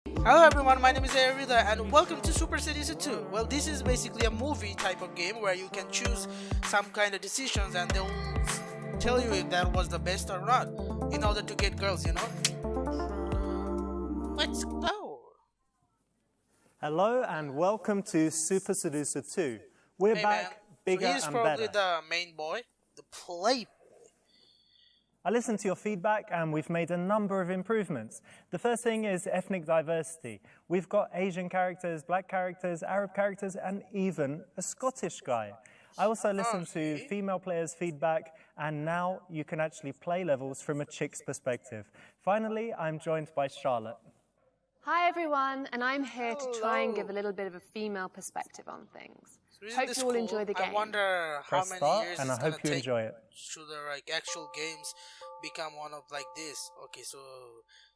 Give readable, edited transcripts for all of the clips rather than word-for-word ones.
Hello everyone, my name is Arida and welcome to Super Seducer 2. Well, this is basically a movie type of game where you can choose some kind of decisions and they'll tell you if that was the best or not in order to get girls, you know? Let's go! Hello and welcome to Super Seducer 2. We're Hey back man, bigger so he's and probably better. the main boy, the play. I listened to your feedback and we've made a number of improvements. The first thing is ethnic diversity. We've got Asian characters, black characters, Arab characters, and even a Scottish guy. I also listened to female players' feedback, and now you can actually play levels from a chick's perspective. Finally, I'm joined by Charlotte. Hi everyone, and I'm here to try and give a little bit of a female perspective on things. So isn't Hope this you all cool? enjoy the game. I wonder how Press many start, years and it's I gonna hope you take enjoy it. should the actual games become one of like this. Okay, so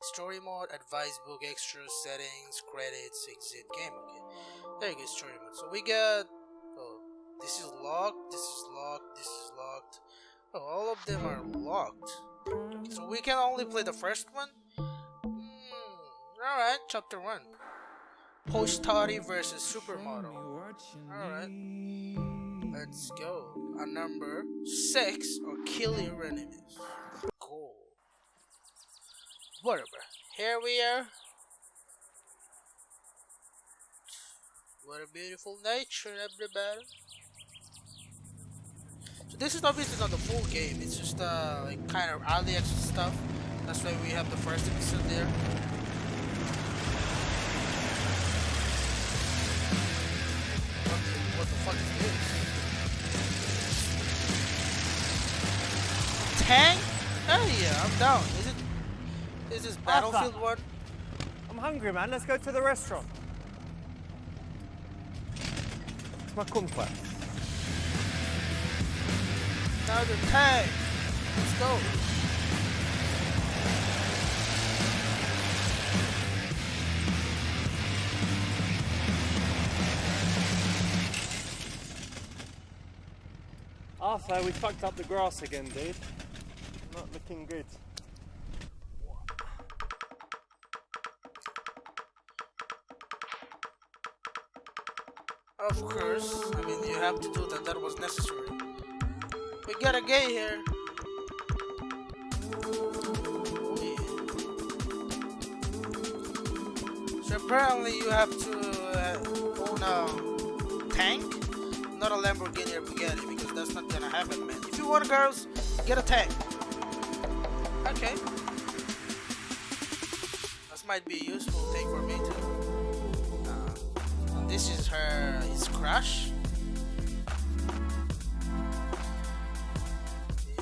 story mode, advice book, extras, settings, credits, exit game. Okay, there you go, story mode. So we got, oh, this is locked, this is locked, this is locked. Oh, all of them are locked. Okay, so we can only play the first one. Alright, chapter 1. Post-study versus supermodel. Alright. Let's go. A number 6 or kill your enemies. Cool. Whatever. Here we are. What a beautiful nature, everybody. So this is obviously not the full game. It's just like kind of early access stuff. That's why we have the first episode there. What the fuck is this? Tank? Oh yeah, I'm down. Is this Battlefield 1? I'm hungry, man. Let's go to the restaurant. It's my kumquat. Now the tank. Let's go. Arthur, we fucked up the grass again, dude. Not looking good. Of course. I mean, you have to do that. That was necessary. We got a gay here. Oh, yeah. So apparently you have to own a tank, not a Lamborghini or Bugatti, because that's not gonna happen, man. If you want girls, get a tank. Okay. This might be a useful thing for me too. This is his crush.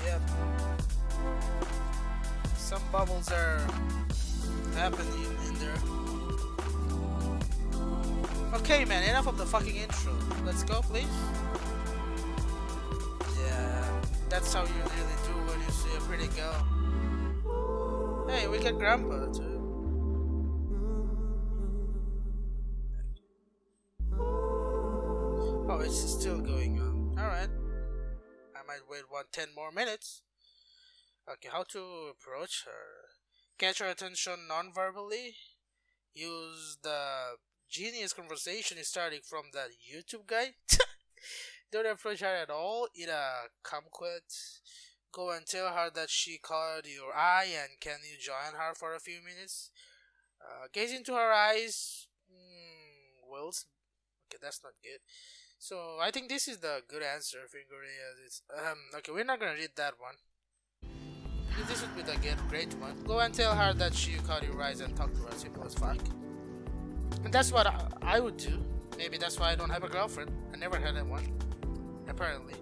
Yep. Some bubbles are happening in there. Okay, man, enough of the fucking intro. Let's go, please. Yeah, that's how you really do when you see a pretty girl. Hey, we got grandpa too. Oh, it's still going on. Alright. I might wait 10 more minutes. Okay, how to approach her. Catch her attention non-verbally. Use the genius conversation starting from that YouTube guy. Don't approach her at all. Eat a kumquat. Go and tell her that she caught your eye and can you join her for a few minutes. Gaze into her eyes. Wills. Okay, that's not good. So I think this is the good answer, Fingeria. It's okay. We're not gonna read that one. This would be the great one. Go and tell her that she caught your eyes and talk to her. Simple as fuck. And that's what I would do. Maybe that's why I don't have a girlfriend. I never had one. Apparently.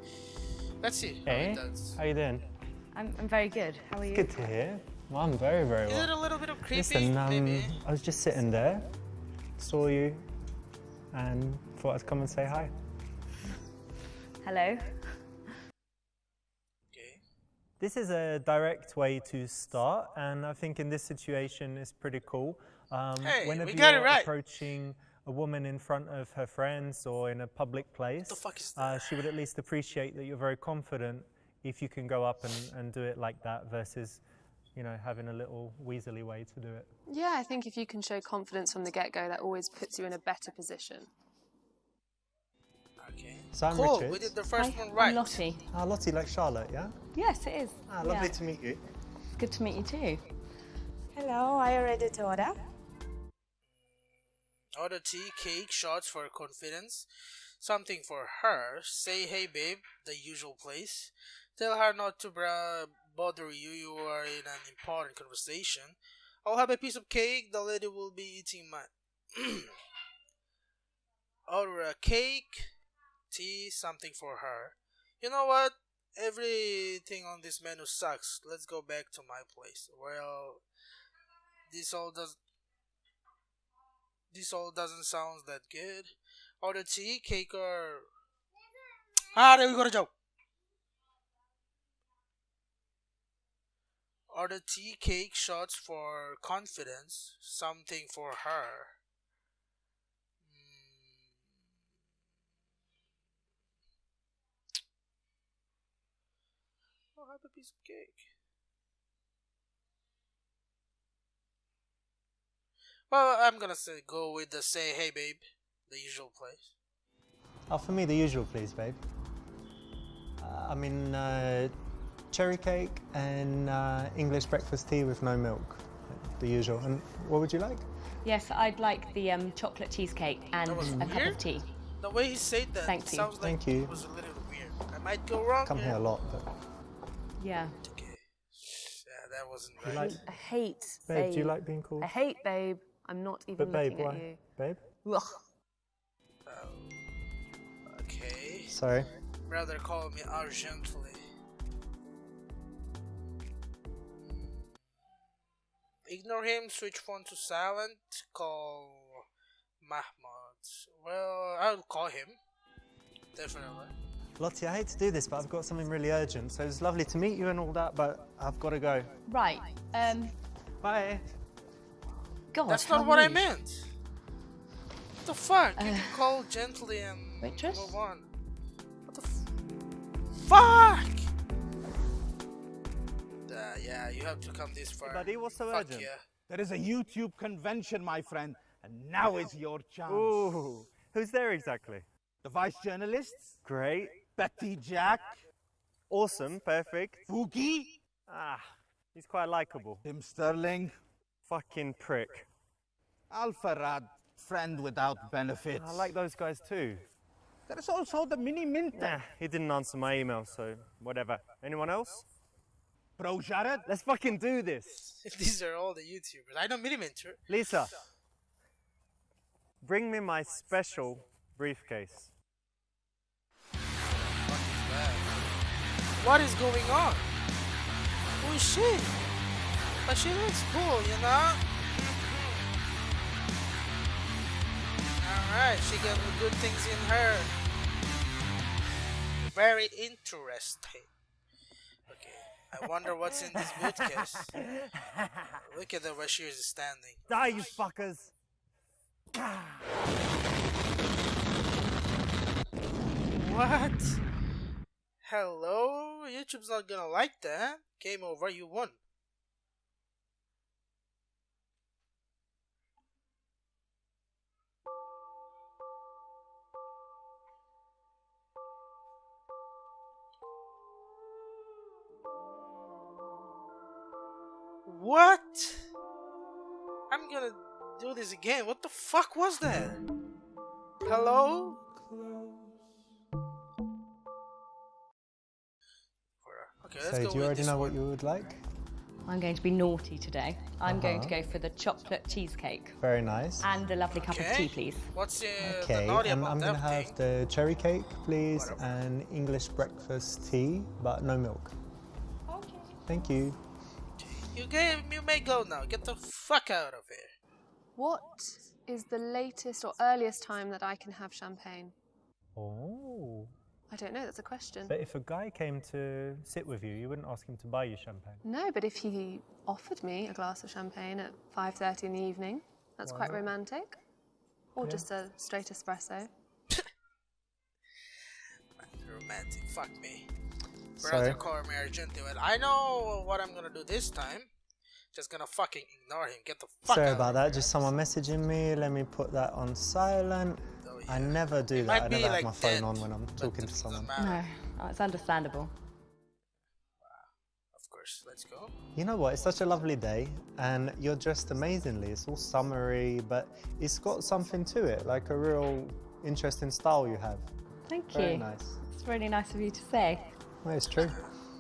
Let's see how Hey, it does. how you doing? I'm very good. How are you? Good to hear. Well, I'm very, very Is well. it a little bit of creepy? Listen, Maybe. I was just sitting there, saw you, and thought I'd come and say hi. Hello. Okay. This is a direct way to start, and I think in this situation it's pretty cool. Hey, Whenever we got it you're right. approaching a woman in front of her friends or in a public place, The fuck is that? she would at least appreciate that you're very confident if you can go up and do it like that versus you know, having a little weaselly way to do it. Yeah, I think if you can show confidence from the get-go, that always puts you in a better position. Okay. So I'm Cool. Richard. We did the first one I'm right. Lottie. Ah, Lottie, like Charlotte, yeah? Yes, it is. Ah, lovely to meet you. Good to meet you too. Hello, are you ready to order? Order tea, cake, shots for confidence. Something for her. Say hey babe, the usual place. Tell her not to bother you. You are in an important conversation. I'll have a piece of cake. The lady will be eating my. Order a cake, tea, something for her. You know what? Everything on this menu sucks. Let's go back to my place. Well, this all doesn't sound that good. Order tea, cake, or there we go to joke. Order tea, cake, shots for confidence, something for her. I'll have a piece of cake. Well, I'm gonna go with the say hey babe, the usual place. Oh, for me, the usual, please, babe. Cherry cake and English breakfast tea with no milk. The usual. And what would you like? Yes, I'd like the chocolate cheesecake and a cup of tea. The way he said that Thank you. sounds like Thank you. it was a little weird. I might go wrong. Come here a lot, but... Yeah. Okay. Yeah, that wasn't You right. like... I hate Babe, do you like being called? I hate babe. I'm not even But babe, looking why? at you. Babe? Ugh. Okay. Sorry. Rather call me urgently. Ignore him, switch phone to silent, call Mahmoud. Well, I'll call him. Definitely. Lottie, I hate to do this, but I've got something really urgent. So it's lovely to meet you and all that, but I've got to go. Right. Bye. God, That's how not what I rude. meant. What the fuck? You can call gently and Waitress? move on. What the fuck? Yeah, you have to come this far. Buddy, what's so Fuck urgent? yeah. There is a YouTube convention, my friend, and now is your chance. Ooh. Who's there exactly? The vice journalists, Great. Betty Jack, Awesome. Perfect. Boogie, Ah, he's quite likable. Tim Sterling, Fucking prick. Alfarad, friend without benefits. I like those guys too. There is also the Mini Mint. Nah, he didn't answer my email, so whatever. Anyone else? Bro Jared, Let's fucking do this. These are all the YouTubers. I know Millimeter. Lisa, bring me my special briefcase. What is going on? Who is she? But she looks cool, you know? Alright, she got good things in her. Very interesting. Okay, I wonder what's in this bootcase. Look at the way she is standing. Die, you fuckers! What? Hello? YouTube's not gonna like that. Game over, you won. What? I'm gonna do this again. What the fuck was that? Hello? Okay, let's So, go do you with already this know one. what you would like? I'm going to be naughty today. I'm going to go for the chocolate cheesecake Very nice. and a lovely cup of Okay. tea, please. What's the Okay, naughty I'm about going to that have thing? the cherry cake, please, Whatever. and English breakfast tea, but no milk. Okay. Thank you. You may go now. Get the fuck out of here. What is the latest or earliest time that I can have champagne? Oh. I don't know, that's a question. But if a guy came to sit with you, you wouldn't ask him to buy you champagne. No, but if he offered me a glass of champagne at 5:30 in the evening, that's quite romantic. Or just a straight espresso. Romantic. Fuck me. So- Brother, call me urgently. Well, I know what I'm gonna do this time. Just gonna fucking ignore him. Get the fuck Sorry out about of that. here. Just someone messaging me. Let me put that on silent. Oh, I yeah. never do It that. might I be, never have like, my phone dead, on when I'm but talking it to doesn't someone. matter. No, it's understandable. Of course, let's go. You know what? It's such a lovely day, and you're dressed amazingly. It's all summery, but it's got something to it, like a real interesting style you have. Thank Very you. nice. It's really nice of you to say. Well, it's true.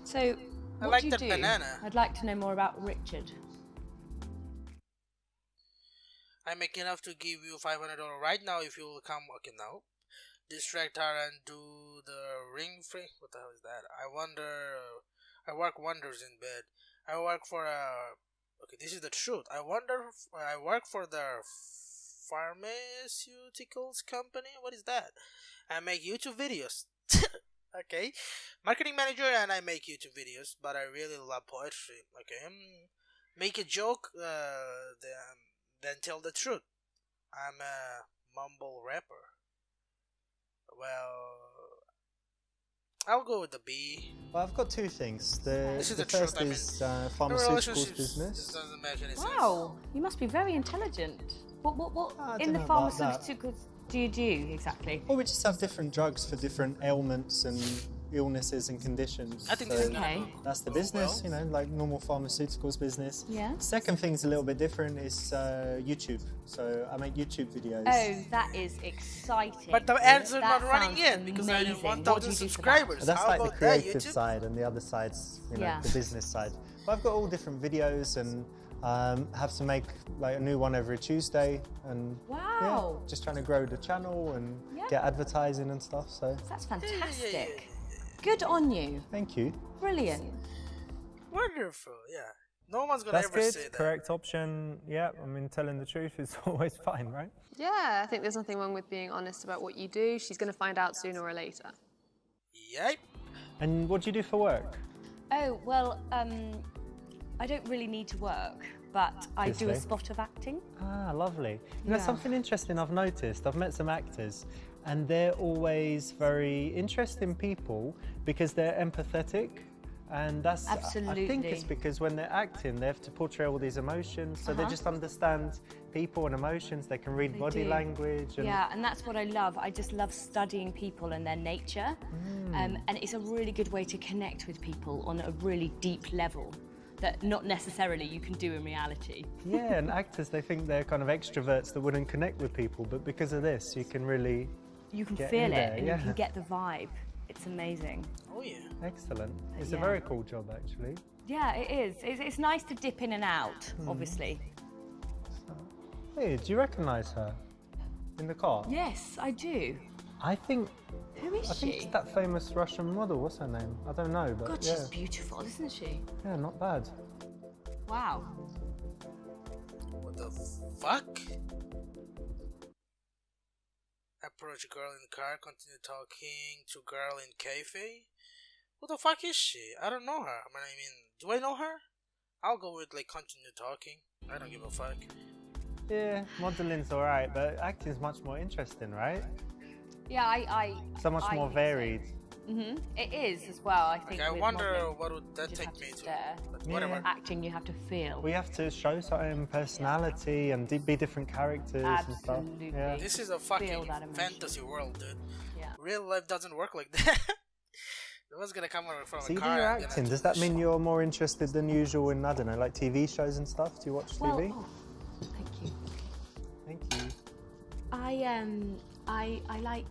So, I what like do you that do? banana. I'd like to know more about Richard. I make enough to give you $500 right now if you will come. Okay, now. Distract her and do the ring free. What the hell is that? I wonder. I work wonders in bed. I work for a. Okay, this is the truth. I work for the pharmaceuticals company. What is that? I make YouTube videos. Okay, marketing manager, and I make YouTube videos. But I really love poetry. Okay, make a joke. Then tell the truth. I'm a mumble rapper. Well, I'll go with the B. Well, I've got two things. This is The the truth, first I mean, is The pharmaceuticals relationships business. This doesn't make any sense. Wow, you must be very intelligent. What I in don't the know about that. pharmaceuticals do you do exactly? Well, we just have different drugs for different ailments and illnesses and conditions. I think So this is Okay. gonna go. that's the go business, well. you know, like normal pharmaceuticals business. Yeah. Second thing's a little bit different. It's YouTube. So I make YouTube videos. Oh, that is exciting. But the ads are That not running sounds yet because I amazing. need What do 1,000 you do for that? subscribers. That's How like the about that, creative YouTube? side, and the other side's, you know, Yeah. the business side. But I've got all different videos, and have to make like a new one every Tuesday, and Wow. yeah, just trying to grow the channel and Yeah. get advertising and stuff. So That's fantastic. Good on you. thank you. Brilliant. Wonderful, yeah. No one's gonna That's ever good. say that. Correct option. Yeah, I mean, telling the truth is always fine, right? Yeah, I think there's nothing wrong with being honest about what you do. She's going to find out sooner or later. Yep. And what do you do for work? Oh, well, I don't really need to work, but I do a Obviously. spot of acting. Ah, lovely. You know, Yeah. something interesting I've noticed, I've met some actors, and they're always very interesting people because they're empathetic. And that's, I think Absolutely. it's because when they're acting, they have to portray all these emotions, so they just understand people and emotions, they can read body do. language. And Yeah, and that's what I love. I just love studying people and their nature. And it's a really good way to connect with people on a really deep level that not necessarily you can do in reality. Yeah, and actors, they think they're kind of extroverts that wouldn't connect with people, but because of this, you can really You can get feel in it there, and yeah. you can get the vibe. It's amazing. Oh yeah. excellent. It's a Yeah. very cool job, actually. Yeah, it is. It's nice to dip in and out, obviously. Hey, do you recognise her in the car? Yes, I do. I think Who is it's she? that famous Russian model. What's her name? I don't know, but God, yeah, she's beautiful, isn't she? yeah, not bad. Wow. What the fuck? Approach girl in car, continue talking to girl in cafe. Who the fuck is she? I don't know her. I mean, do I know her? I'll go with like continue talking. I don't give a fuck. Yeah, modelling's all right, but acting's much more interesting, right? Yeah, I So much I more think so. varied. It is as well, I think. Okay, I with wonder modelling, what would you that just take have to me to. stare. But Yeah. whatever. Acting, you have to feel. We have to show something, personality, and be different characters and stuff. Absolutely. Yeah. This is a Feel fucking that emotion. fantasy world, dude. Yeah. Real life doesn't work like that. No one's gonna come over from So a you do car. your and gonna acting. do Does that this mean shit. you're more interested than usual in, I don't know, like TV shows and stuff? Do you watch Well, TV? oh, thank you. Thank you. I like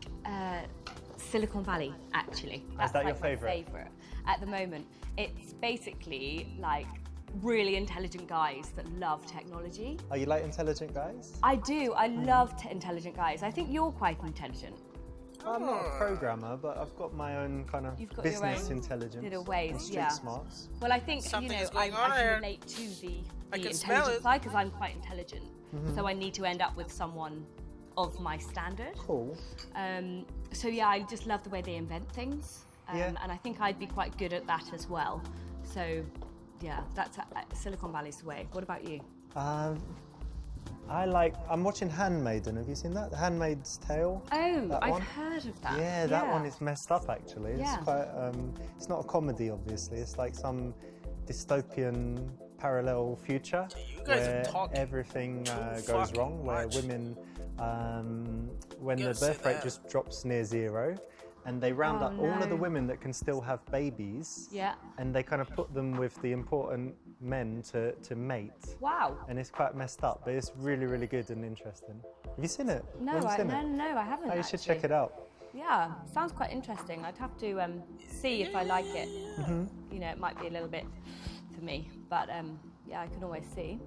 Silicon Valley, actually. That's that your like my favourite? favourite at the moment. It's basically like really intelligent guys that love technology. Oh, you like intelligent guys? I do. I love intelligent guys. I think you're quite intelligent. I'm not a programmer, but I've got my own kind of You've got your business own intelligence. little ways, and street yeah. smarts. Well, I think, Something you know, is I going on can here. relate to the can smell intelligent it. side because I'm quite intelligent. So I need to end up with someone of my standard. Cool. So yeah, I just love the way they invent things. Yeah. And I think I'd be quite good at that as well. So yeah, that's Silicon Valley's the way. What about you? I'm watching Handmaiden. Have you seen that? The Handmaid's Tale? Oh, That I've one? heard of that. Yeah, that one is messed up actually. It's Yeah. quite. It's not a comedy, obviously. It's like some dystopian parallel future Okay, you guys are where talking everything too goes fucking wrong, where much. women, when the gotta say birth rate that. just drops near zero, and they round Oh, up all of the no. women that can still have babies, Yeah. and they kind of put them with the important men to mate. Wow. And it's quite messed up, but it's really, really good and interesting. Have you seen it? No, Have you seen it? no, I haven't. Oh, you should actually. check it out. Yeah, sounds quite interesting. I'd have to see if I like it. Mm-hmm. You know, it might be a little bit for me, but yeah, I can always see.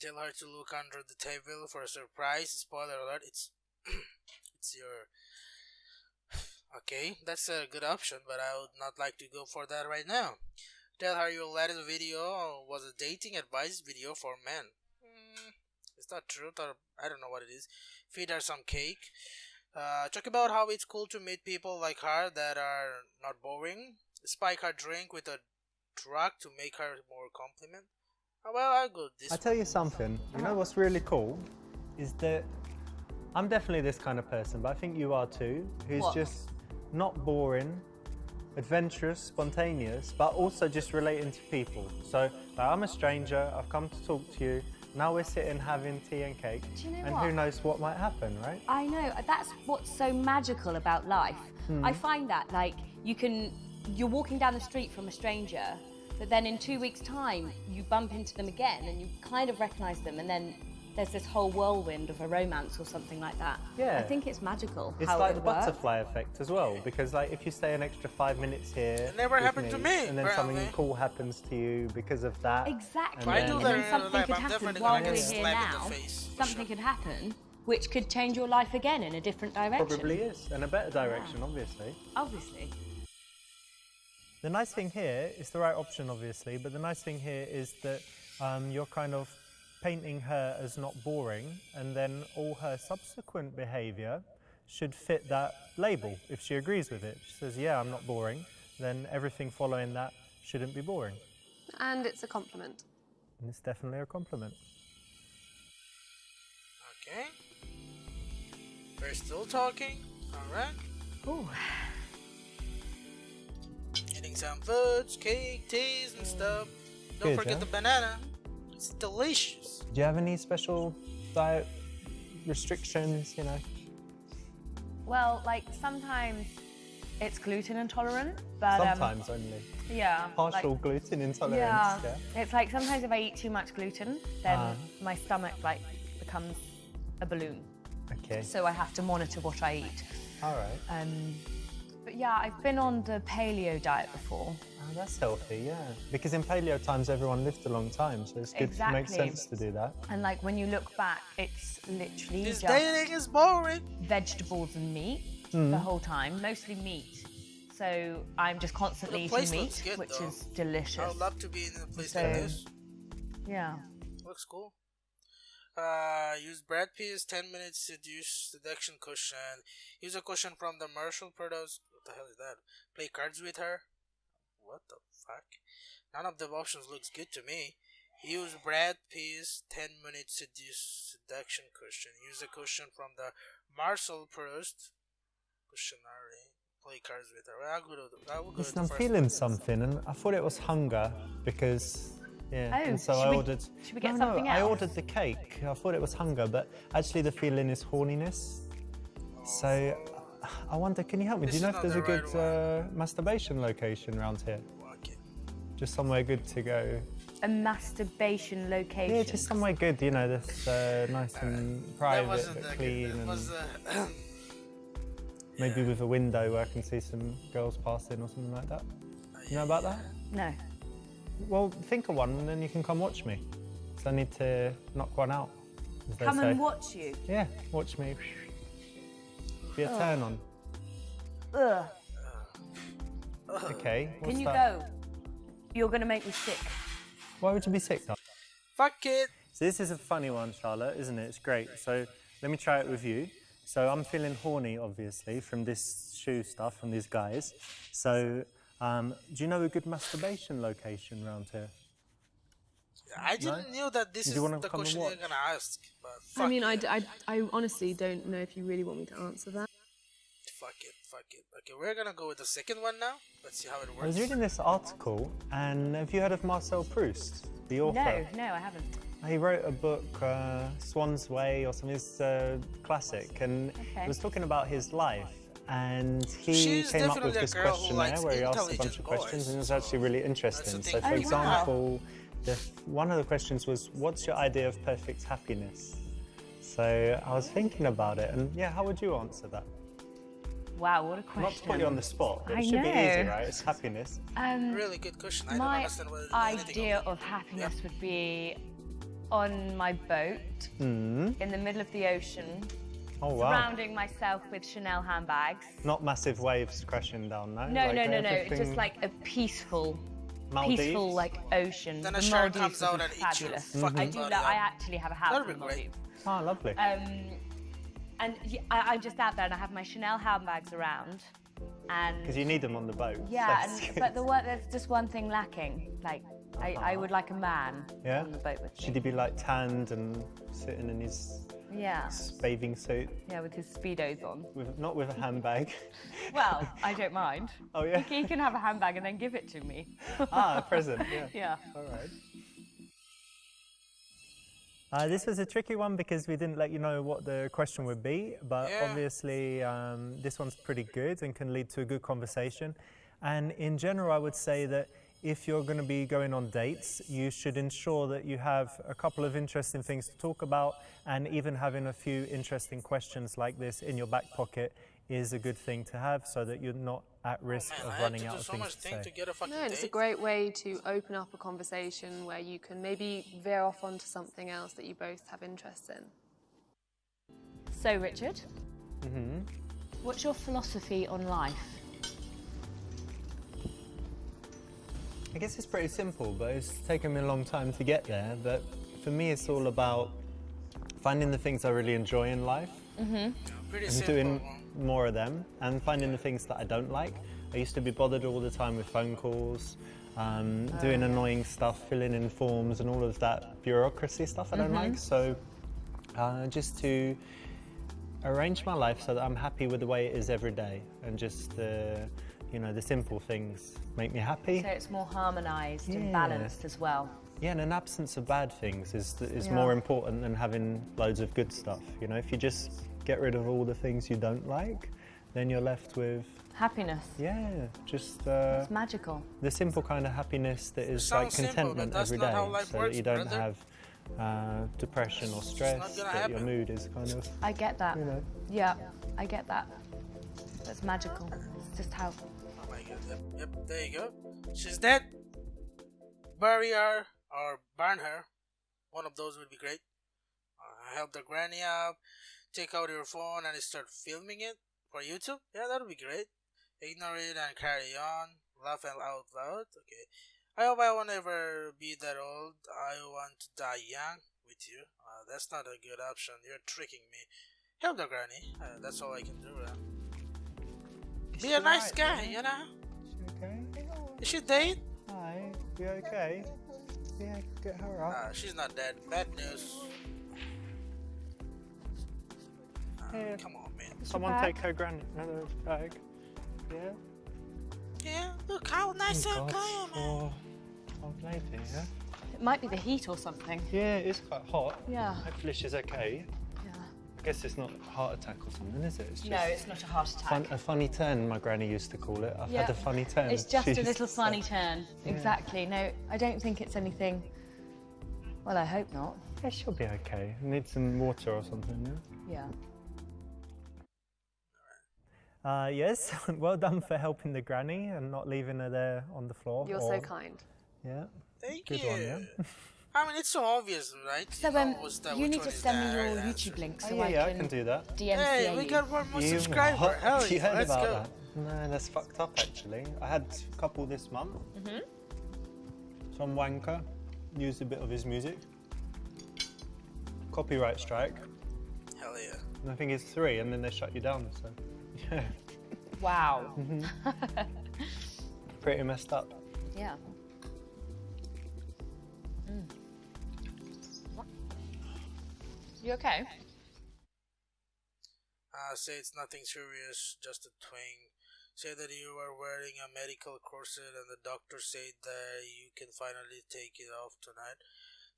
Tell her to look under the table for a surprise. Spoiler alert, it's it's your... Okay, that's a good option, but I would not like to go for that right now. Tell her your latest video was a dating advice video for men. It's not true, or I don't know what it is. Feed her some cake. Talk about how it's cool to meet people like her that are not boring. Spike her drink with a drug to make her more compliment. Well, I'll go this I tell you something, you know what's really cool? Is that I'm definitely this kind of person, but I think you are too, who's What? just not boring, adventurous, spontaneous, but also just relating to people. So like, I'm a stranger, I've come to talk to you, now we're sitting having tea and cake, Do you know and what? who knows what might happen, right? I know, that's what's so magical about life. I find that, like, you're walking down the street from a stranger, but then in 2 weeks' time, you bump into them again and you kind of recognise them, and then there's this whole whirlwind of a romance or something like that. Yeah. I think it's magical It's how like it the would work. butterfly effect as well, because like if you stay an extra 5 minutes here, It never with happened to me, and then apparently. something cool happens to you because of that. Exactly. I do And that then in real something life. could I'm happen definitely while gonna we're get here slapped in now. the face. For Something sure. could happen which could change your life again in a different direction. Probably is, in a better direction, obviously. Obviously. The nice thing here is the right option, obviously, but the nice thing here is that you're kind of painting her as not boring, and then all her subsequent behaviour should fit that label if she agrees with it. She says, yeah, I'm not boring, then everything following that shouldn't be boring. And it's a compliment. And it's definitely a compliment. Okay. We're still talking. Alright. Ooh. Eating some foods, cake, teas, and stuff. Don't Good, forget huh? the banana. It's delicious. Do you have any special diet restrictions, you know? Well, like sometimes it's gluten intolerant, but Sometimes only. yeah, Partial like, gluten intolerance, yeah. yeah? It's like sometimes if I eat too much gluten, then my stomach like becomes a balloon. Okay, So I have to monitor what I eat. all right. But yeah, I've been on the paleo diet before. Oh, that's healthy, yeah. Because in paleo times, everyone lived a long time, so it's good. It makes Exactly. sense to do that. And like when you look back, it's literally This just dating is boring. vegetables and meat the whole time, mostly meat. So I'm just constantly The eating place meat, looks good, which though. is delicious. I would love to be in a place So- like this. Yeah. Looks cool. Use Brad Pitt's 10-minute seduction cushion. Use a cushion from the Marshall products. What the hell is that? Play cards with her. What the fuck? None of the options looks good to me. Use Brad Pitt's 10-minute seduction cushion. Use a cushion from the Marshall Proust cushionary. Play cards with her. Well, I will go to Listen, the I'm first feeling one. something, and I thought it was hunger because, yeah. Oh, and so should I we- ordered. should we get no, something I else? ordered the cake. I thought it was hunger, but actually the feeling is horniness. So I wonder, can you help me? This Do you know is if not there's a the good right masturbation location around here? Okay. Just somewhere good to go. A masturbation location. Yeah, just somewhere good, you know, that's nice and That private wasn't but that clean, good. That and was maybe with a window where I can see some girls passing or something like that. You know about that? No. Well, think of one and then you can come watch me. So I need to knock one out, as they Come say. and watch you. Yeah, watch me. Be a turn on. Ugh. Okay. what's Can you that? go? You're gonna make me sick. Why would you be sick, though? Fuck it. So this is a funny one, Charlotte, isn't it? It's great. So let me try it with you. So I'm feeling horny, obviously, from this shoe stuff, from these guys. So do you know a good masturbation location around here? I didn't know that this Do is you wanna the come and question you're watch? gonna ask. But fuck I mean, it. I honestly don't know if you really want me to answer that. fuck it, fuck it. Okay, we're gonna go with the second one now. Let's see how it works. I was reading this article, and have you heard of Marcel Proust, the author? No, I haven't. He wrote a book, Swan's Way or something, it's a classic, and Okay. it was talking about his life. And he She's came up with definitely a this girl who questionnaire likes where he asked a bunch intelligent of questions, boys, and it was so actually really interesting. that's the So, thing. for Oh, wow. example, one of the questions was, what's your idea of perfect happiness? So I was thinking about it, and yeah, how would you answer that? Wow, what a question. Not to put you on the spot, but I it should be know. easy, right? It's happiness. Really good question. I don't My understand what anything idea of of happiness would be on my boat in the middle of the ocean, Oh wow! surrounding myself with Chanel handbags. Not massive waves crashing down, no? No, Like no, no, no. It's everything- just like a peaceful, Maldives? like ocean. Then the a shark Maldives comes would out be and eats your fabulous. fucking I do. body I up. actually have a house That'd in the be great. Maldives. Oh, lovely. And I'm just out there and I have my Chanel handbags around, and Because you need them on the boat. yeah, That's and, good. but there's just one thing lacking. Like I would like a man Yeah? on the boat with me. Should he be like tanned and sitting in his Yeah, bathing suit, yeah, with his speedos on. not with a handbag? Well, I don't mind. Oh yeah. He can have a handbag and then give it to me. A present. Yeah. Yeah. All right. This was a tricky one because we didn't let you know what the question would be, but Yeah. obviously this one's pretty good and can lead to a good conversation. And in general, I would say that if you're going to be going on dates, you should ensure that you have a couple of interesting things to talk about, and even having a few interesting questions like this in your back pocket is a good thing to have, so that you're not at risk Man, of I had running to out do of so things much to thing say. to get a fucking No, and it's a date. great way to open up a conversation where you can maybe veer off onto something else that you both have interest in. So, Richard, what's your philosophy on life? I guess it's pretty simple, but it's taken me a long time to get there. But for me, it's all about finding the things I really enjoy in life Pretty and simple. doing more of them, and finding the things that I don't like. I used to be bothered all the time with phone calls, doing annoying stuff, filling in forms, and all of that bureaucracy stuff I don't like. So just to arrange my life so that I'm happy with the way it is every day, and just you know, the simple things make me happy. So it's more harmonised and Yeah. balanced as well. Yeah, and an absence of bad things is Yeah. more important than having loads of good stuff. You know, if you just get rid of all the things you don't like, then you're left with, Happiness. yeah, just It's magical. the simple kind of happiness that is Sounds like simple, contentment but that's every not day, how life so works, that you don't brother. have depression or stress, not gonna that your happen. mood is kind of, I get that. you know. Yeah, I get that. That's magical. It's just how. Oh my god, yep, there you go. She's dead. Bury her or burn her. One of those would be great. Help the granny up. Take out your phone and start filming it for YouTube. Yeah, that would be great. Ignore it and carry on. Laugh out loud. Okay. I hope I won't ever be that old. I want to die young with you. That's not a good option. You're tricking me. Help the granny. That's all I can do. Be a nice guy, you know? Okay. Is she dead? Hi, you okay? Yeah, get her up. She's not dead. Bad news. Here. Come on, man. Someone bag? take her grandmother's bag. Yeah. Yeah, look how nice Oh, I God. am, man. Oh, old lady, yeah? It might be the heat or something. Yeah, it's quite hot. Yeah. Hopefully she's okay. Yeah. I guess it's not a heart attack or something, is it? It's just No, it's not a heart attack. a funny turn, my granny used to call it. I've Yeah. had a funny turn. It's just she a used little to say. funny turn. Exactly. No, I don't think it's anything. Well, I hope not. Yeah, she'll be okay. Need some water or something, Yeah. Yes, well done for helping the granny and not leaving her there on the floor. You're so kind. Yeah. Thank Good you. one, yeah. I mean, it's so obvious, right? So, you need to send me your YouTube link so yeah, I I can do that. DMCA Hey, we you. got one more You subscriber. what? Hell You yeah, heard let's about go. that? No, that's fucked up actually. I had a couple this month. Some wanker used a bit of his music. Copyright strike. Hell yeah. And I think it's 3, and then they shut you down. So, yeah, Wow. pretty messed up. Yeah. You okay? Say it's nothing serious, just a twing. Say that you are wearing a medical corset and the doctor said that you can finally take it off tonight.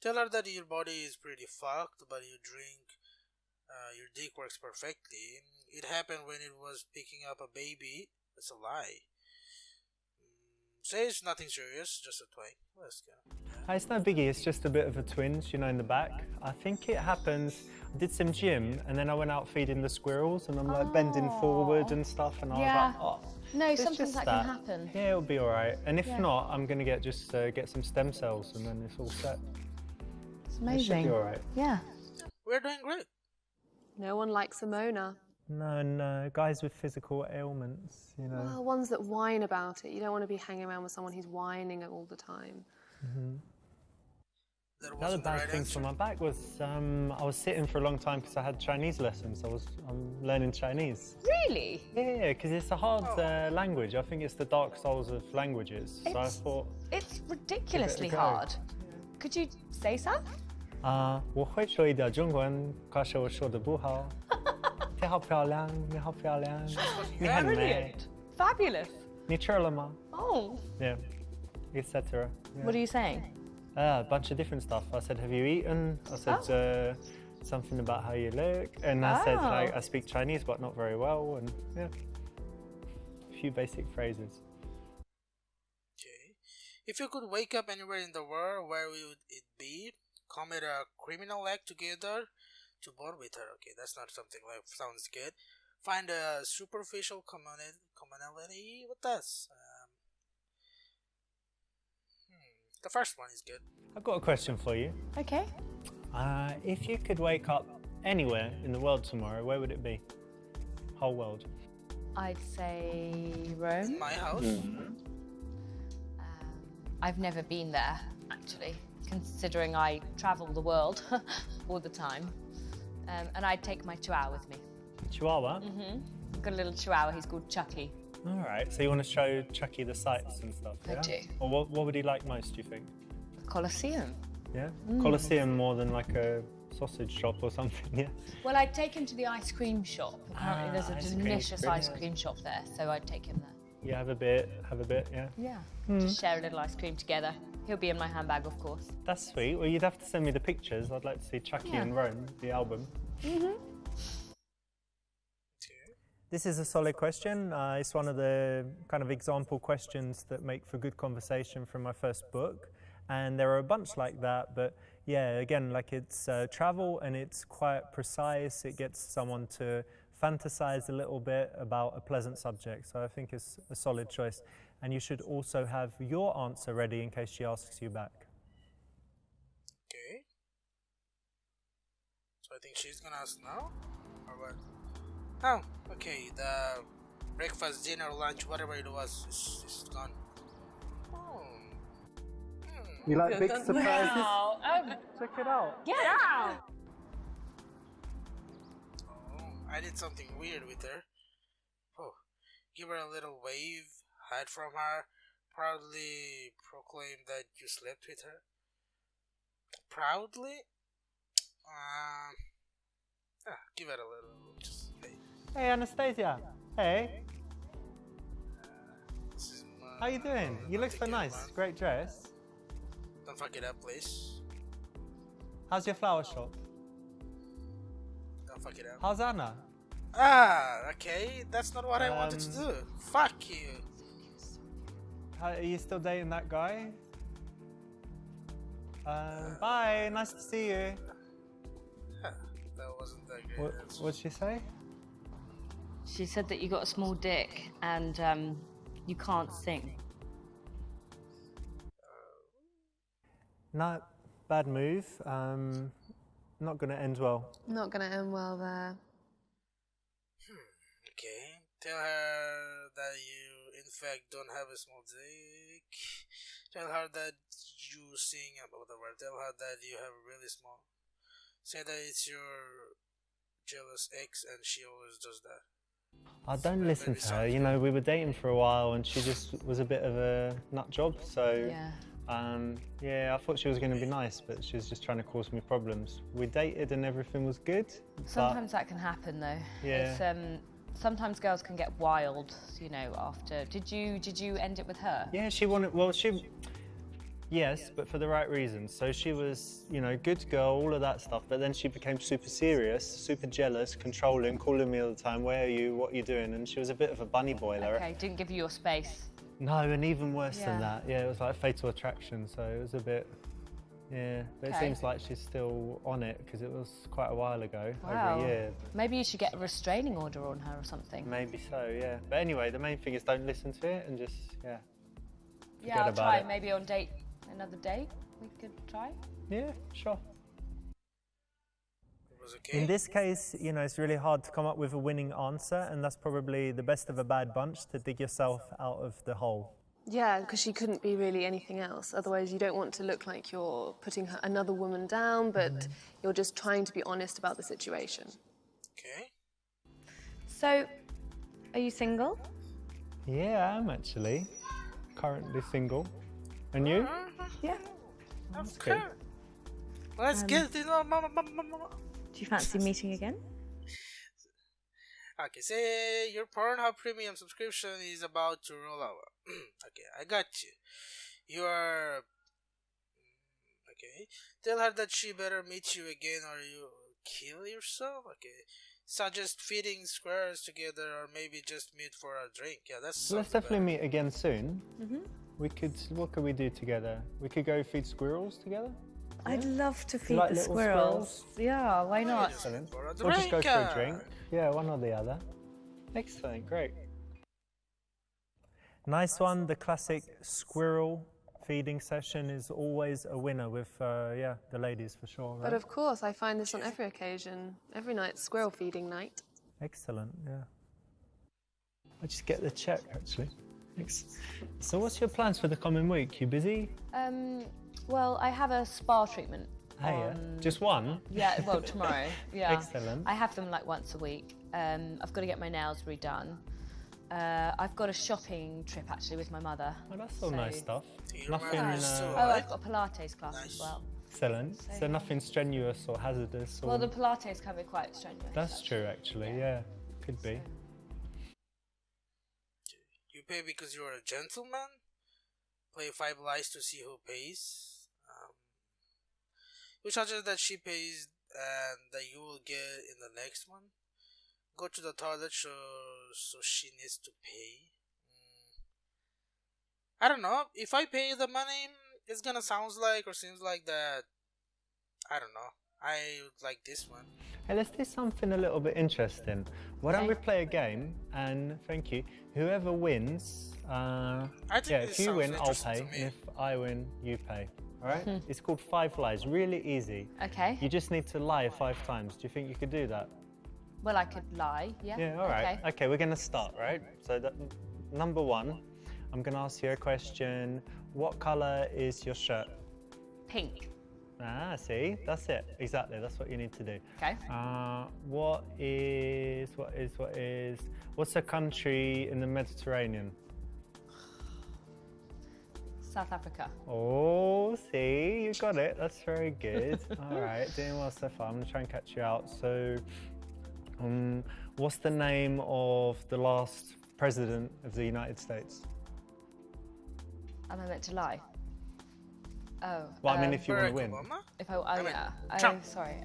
Tell her that your body is pretty fucked, but you drink, your dick works perfectly. It happened when it was picking up a baby. It's a lie. Say it's nothing serious, just a twang. Let's go. It's no biggie, it's just a bit of a twinge, you know, in the back. I think it happens, I did some gym and then I went out feeding the squirrels and I'm like bending forward and stuff and I was like, oh. No, it's sometimes just that can happen. Yeah, it'll be all right. And if not, I'm going to get some stem cells and then it's all set. It's It amazing. should be all right. Yeah. We're doing great. No one likes a moaner. No, guys with physical ailments, you know. Well, ones that whine about it. You don't want to be hanging around with someone who's whining all the time. That The other wasn't the bad right thing answer. for my back was I was sitting for a long time because I had Chinese lessons. I'm learning Chinese. Really? Yeah, because it's a hard language. I think it's the dark souls of languages. So I thought, It's ridiculously go. hard. Could you say some? 我会说一点中文，可是我说的不好。你好漂亮，你好漂亮，你很美。 Fabulous. 你吃了吗？ Oh. Yeah, etc. Yeah. What are you saying? A bunch of different stuff. I said, have you eaten? I said something about how you look. And I said, like, I speak Chinese, but not very well. And yeah, a few basic phrases. Okay. If you could wake up anywhere in the world, where would it be? Commit a criminal act together to bond with her. Okay, that's not something like sounds good. Find a superficial commonality with us. The first one is good. I've got a question for you. Okay. If you could wake up anywhere in the world tomorrow, where would it be? Whole world. I'd say Rome. My house. I've never been there, actually, considering I travel the world all the time. And I'd take my chihuahua with me. Chihuahua? I've got a little chihuahua, he's called Chucky. All right, so you want to show Chucky the sights and stuff, I yeah? do. Or what would he like most, do you think? The Colosseum. Yeah? Colosseum more than like a sausage shop or something, yeah? Well, I'd take him to the ice cream shop. Apparently there's a ice cream. delicious ice cream shop there, so I'd take him there. You have a bit, yeah? Yeah. Just share a little ice cream together. He'll be in my handbag, of course. That's sweet. Well, you'd have to send me the pictures. I'd like to see Chucky in Rome, the album. This is a solid question. It's one of the kind of example questions that make for good conversation from my first book. And there are a bunch like that, but yeah, again, like it's travel and it's quite precise. It gets someone to fantasize a little bit about a pleasant subject. So I think it's a solid choice. And you should also have your answer ready in case she asks you back. Okay. So I think she's gonna ask now? Or what? Oh, okay. The breakfast, dinner, lunch, whatever it was, is gone. Oh. You like big surprises? Check it out. Yeah! Oh, I did something weird with her. Oh, give her a little wave, hide from her, proudly proclaim that you slept with her. Proudly? Give it a little. Just hey. Hey, Anastasia. Hey, This is how you doing? You look so nice. Great dress. Don't fuck it up, please. How's your flower shop? Don't fuck it up. How's Anna? Okay. That's not what I wanted to do. Fuck you. Are you still dating that guy? Bye. Nice to see you. That wasn't that great. What'd she say? She said that you got a small dick and you can't sing. Not bad move. Not gonna end well. Not going to end well there. Okay. Tell her that you, in fact, don't have a small dick. Tell her that you sing about the word. Tell her that you have really small. Say that it's your jealous ex and she always does that. I don't listen to her. You know, we were dating for a while and she just was a bit of a nut job. So Yeah. Yeah, I thought she was going to be nice, but she was just trying to cause me problems. We dated and everything was good. Sometimes that can happen, though. Yeah. It's, sometimes girls can get wild, you know, after. Did you end it with her? Yeah, she wanted. Well, she. Yes, but for the right reasons. So she was, you know, good girl, all of that stuff. But then she became super serious, super jealous, controlling, calling me all the time. Where are you? What are you doing? And she was a bit of a bunny boiler. Okay, didn't give you your space. No, and even worse than Yeah. that. Yeah, it was like fatal attraction. So it was a bit. Yeah, but it Okay. seems like she's still on it because it was quite a while ago, Wow. over a year. Maybe you should get a restraining order on her or something. Maybe so, yeah. But anyway, the main thing is don't listen to it and just, yeah. Yeah, Forget I'll about try. it. Maybe on another date, we could try. Yeah, sure. It was okay. In this case, you know, it's really hard to come up with a winning answer, and that's probably the best of a bad bunch to dig yourself out of the hole. Yeah, because she couldn't be really anything else. Otherwise, you don't want to look like you're putting another woman down, but you're just trying to be honest about the situation. Okay. So, are you single? Yeah, I am actually. Currently single. And you? Yeah. That's Okay. good. Let's get it on. Do you fancy meeting again? Okay, say your Pornhub premium subscription is about to roll over. Okay, I got you. You are... Okay. Tell her that she better meet you again or you kill yourself. Okay. Suggest feeding squares together or maybe just meet for a drink. Yeah, that's... So let's definitely meet again soon. What could we do together? We could go feed squirrels together? I'd love to feed like the little squirrels. Yeah, why not? Excellent. For a Or just go for a drink. drink. Yeah, one or the other. Excellent, great. Nice one. The classic squirrel feeding session is always a winner with, yeah, the ladies for sure, right? But of course, I find this on every occasion. Every night, squirrel feeding night. Excellent, yeah. I just get the check, actually. Thanks. So what's your plans for the coming week? You busy? Well, I have a spa treatment. Hey, on- just one? Yeah, well, tomorrow. Yeah. Excellent. I have them like once a week. I've got to get my nails redone. I've got a shopping trip actually with my mother. Oh, that's all So- nice stuff. Your Nothing, mother is still Oh, alive? I've got a Pilates class Nice. as well. excellent. So nothing strenuous or hazardous? Or... Well, the Pilates can be quite strenuous. That's true, actually, yeah. Could be. You pay because you're a gentleman? Play 5 lies to see who pays? You suggest that she pays and that you will get in the next one? Go to the toilet so she needs to pay? I don't know. If I pay the money, it's gonna sound like or seems like that. I don't know. I would like this one. Hey, let's do something a little bit interesting. Why don't Okay. we play a game, and thank you, whoever wins, think yeah, this if you sounds win, I'll interesting pay, to and me. if I win, you pay. All right? It's called 5 Lies, really easy. Okay. You just need to lie 5 times. Do you think you could do that? Well, I could lie. Yeah. Yeah, all right. Okay. Okay, we're going to start, right? So, number 1, I'm going to ask you a question. What colour is your shirt? Pink. Ah, see? That's it. Exactly. That's what you need to do. Okay. What's a country in the Mediterranean? South Africa. Oh, see, you got it. That's very good. All right, doing well so far. I'm gonna try and catch you out. So, what's the name of the last president of the United States? Am I meant to lie? Oh. Well, I mean, if you want Barack to win. Obama? If I, oh mean, yeah. Trump. Oh, sorry.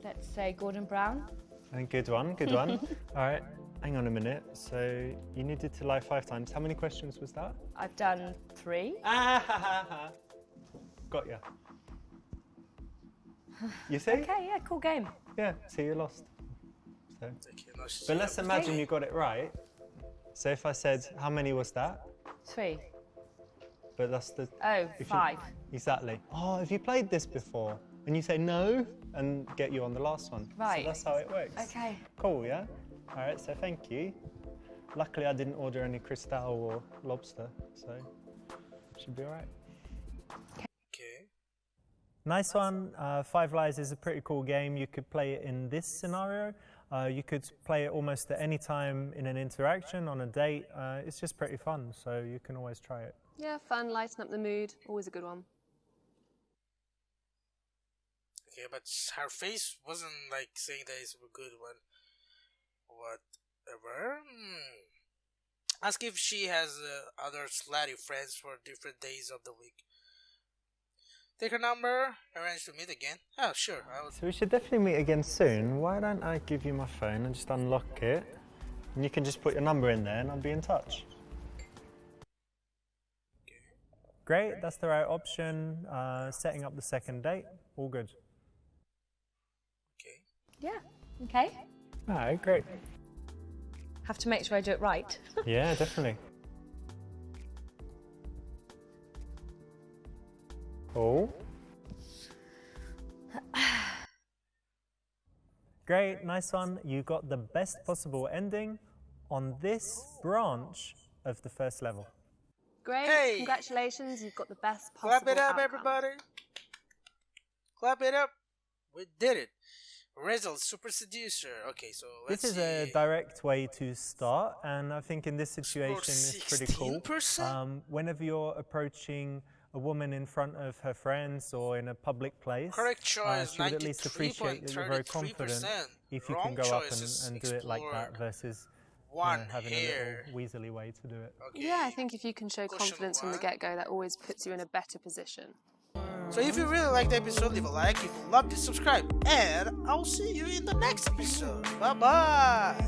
Let's say Gordon Brown. And good one, good one. All right, hang on a minute. So you needed to lie 5 times. How many questions was that? I've done 3. Got ya. You see? Okay, yeah, cool game. Yeah, so you lost. So. Okay, no, But let's imagine you got it right. So if I said, how many was that? 3. But that's the... Oh, if you- 5. Exactly. Oh, have you played this before? And you say no, and get you on the last one. Right. So that's how it works. Okay. Cool, yeah? All right, so thank you. Luckily, I didn't order any crystal or lobster, so should be all right. Okay. Nice one. 5 Lies is a pretty cool game. You could play it in this scenario. You could play it almost at any time in an interaction, on a date. It's just pretty fun, so you can always try it. Yeah, fun, lighten up the mood. Always a good one. Okay, but her face wasn't like saying that it's a good one. Whatever. Ask if she has other slutty friends for different days of the week. Take her number, arrange to meet again. Oh, sure. So we should definitely meet again soon. Why don't I give you my phone and just unlock it? And you can just put your number in there and I'll be in touch. Great, that's the right option. Setting up the second date, all good. Okay. Yeah. Okay. All right, great. Have to make sure I do it right. Yeah, definitely. Cool. Great, nice one. You got the best possible ending on this branch of the first level. Great, Hey! congratulations, you've got the best possible Clap it up, outcome. everybody. Clap it up. We did it. Results, Super Seducer. Okay, so let's This is see. a direct way to start, and I think in this situation it's pretty cool. 16%? Whenever you're approaching a woman in front of her friends or in a public place, Correct choice, she would at least appreciate that you're very confident 93.33%. if you Wrong can go up choices and do it like that explored. versus One having hair. a little weaselly way to do it. Okay. Yeah, I think if you can show Question confidence from the one. get-go, that always puts you in a better position. So if you really like the episode, leave a like. If you loved it, subscribe. And I'll see you in the next episode. Bye-bye.